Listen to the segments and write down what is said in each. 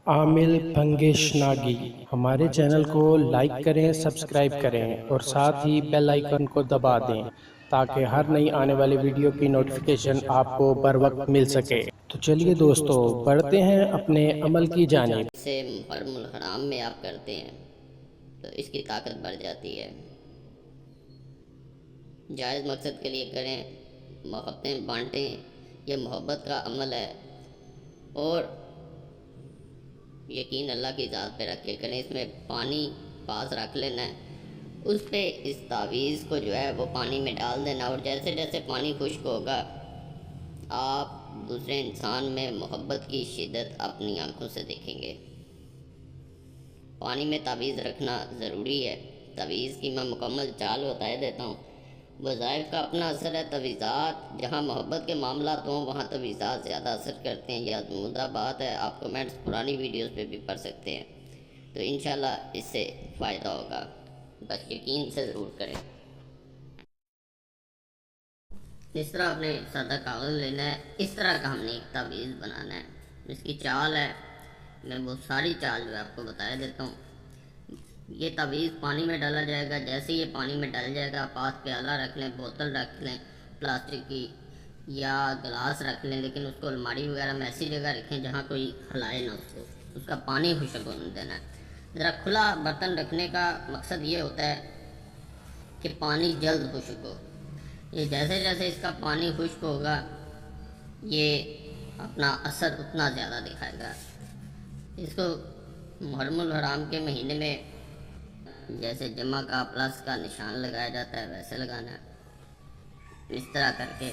आमिल फंगिश नागी। हमारे चैनल को लाइक करें, सब्सक्राइब करें और साथ ही बेल आइकन को दबा दें ताकि हर नई आने वाली वीडियो की नोटिफिकेशन आपको बर वक्त मिल सके। तो चलिए दोस्तों, बढ़ते हैं अपने अमल की जानिब। से हरमुल हराम में आप करते हैं तो इसकी ताकत बढ़ जाती है। जायज़ मकसद के लिए करें, मोहब्बतें बांटें, यह मोहब्बत का अमल है और यकीन अल्लाह की ज़ात पे रख के करें। इसमें पानी पास रख लेना है, उस पर इस तावीज़ को जो है वो पानी में डाल देना और जैसे जैसे पानी खुश्क होगा आप दूसरे इंसान में मोहब्बत की शिद्दत अपनी आंखों से देखेंगे। पानी में तावीज़ रखना ज़रूरी है। तावीज़ की मैं मुकम्मल चाल बता देता हूँ। वज़ाइफ का अपना असर है। तवीज़ात जहाँ मोहब्बत के मामला हों वहाँ तवीज़ात ज़्यादा असर करते हैं। यह आज़मूदा बात है। आप कमेंट्स पुरानी वीडियोस पे भी पढ़ सकते हैं। तो इंशाल्लाह इससे फ़ायदा होगा, बस यकीन से ज़रूर करें। इस तरह आपने सादा कागज़ लेना है। इस तरह का हमने एक तावीज़ बनाना है। इसकी चाल है, मैं वो सारी चाल जो है आपको बता देता हूँ। ये तावीज़ पानी में डाला जाएगा। जैसे ये पानी में डल जाएगा, पास प्याला रख लें, बोतल रख लें प्लास्टिक की या गिलास रख लें, लेकिन उसको अलमारी वगैरह में ऐसी जगह रखें जहाँ कोई हिलाए ना उसको। उसका पानी खुश्क होने देना है। ज़रा खुला बर्तन रखने का मकसद ये होता है कि पानी जल्द खुश्क हो। ये जैसे जैसे इसका पानी खुश्क होगा ये अपना असर उतना ज़्यादा दिखाएगा। इसको मुहर्रमुल हराम के महीने में जैसे जमा का प्लस का निशान लगाया जाता है वैसे लगाना है, इस तरह करके।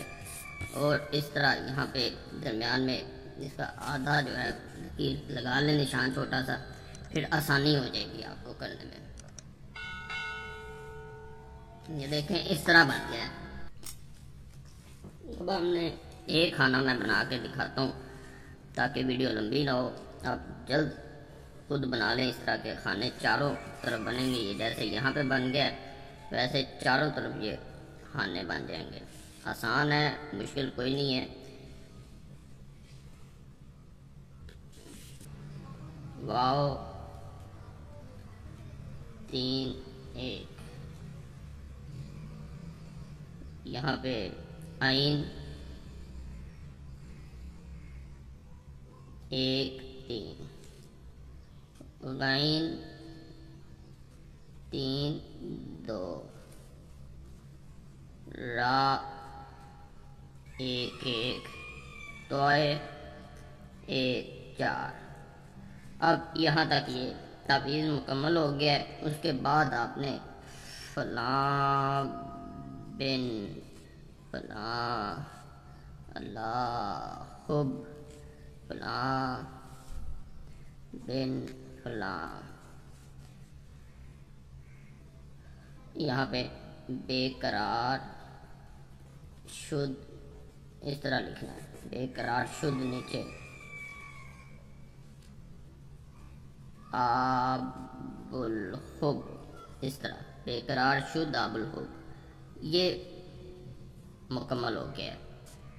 और इस तरह यहाँ पे दरमियान में इसका आधा जो है कि लगा लें निशान छोटा सा, फिर आसानी हो जाएगी आपको करने में। ये देखें इस तरह बन गया है। अब हमने एक खाना मैं बना के दिखाता हूँ ताकि वीडियो लंबी ना हो। आप जल्द खुद बना लें। इस तरह के खाने चारों तरफ बनेंगे। ये जैसे यहाँ पे बन गया वैसे चारों तरफ ये खाने बन जाएंगे। आसान है, मुश्किल कोई नहीं है। वाओ 3 1 यहाँ पे आइन 1 3 गाइन 3 2 रा 1 1 तोय 1 4। अब यहाँ तक ये तावीज़ मुकम्मल हो गया है। उसके बाद आपने फलां बिन फलां अल्लाह खुब फलां बिन फलां, यहाँ पे बेकरार शुद्ध इस तरह लिखना है। बेकरार शुद्ध नीचे आबुल हुब, इस तरह बेकरार शुद्ध आबुल हुब। ये मुकम्मल हो गया है।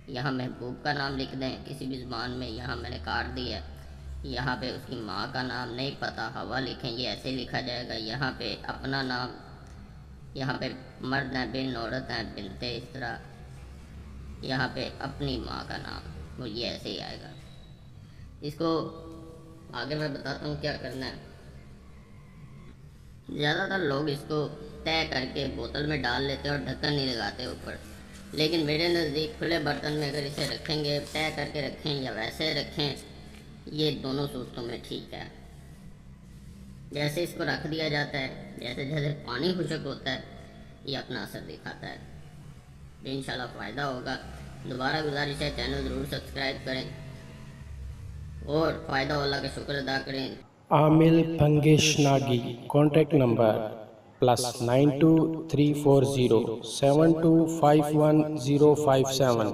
यहाँ महबूब का नाम लिख दें किसी भी ज़ुबान में। यहाँ मैंने काट दिया। यहाँ पे उसकी माँ का नाम नहीं पता, हवा लिखें, ये ऐसे लिखा जाएगा। यहाँ पे अपना नाम, यहाँ पे मर्द हैं बिन, औरत हैं बिनते, इस तरह। यहाँ पे अपनी माँ का नाम, वो ये ऐसे ही आएगा। इसको आगे मैं बताता हूँ क्या करना है। ज़्यादातर लोग इसको तय करके बोतल में डाल लेते हैं और ढक्कन नहीं लगाते ऊपर, लेकिन मेरे नज़दीक खुले बर्तन में अगर इसे रखेंगे, तय करके रखें या वैसे रखें, ये दोनों सूरतों में ठीक है। जैसे इसको रख दिया जाता है, जैसे जैसे पानी खुश्क होता है ये अपना असर दिखाता है। तो इंशाल्लाह फ़ायदा होगा। दोबारा गुजारिश है चैनल ज़रूर सब्सक्राइब करें और फ़ायदा अल्लाह का शुक्र अदा करें। आमिल फंगिश नागी। Contact number +92 340 7251 057।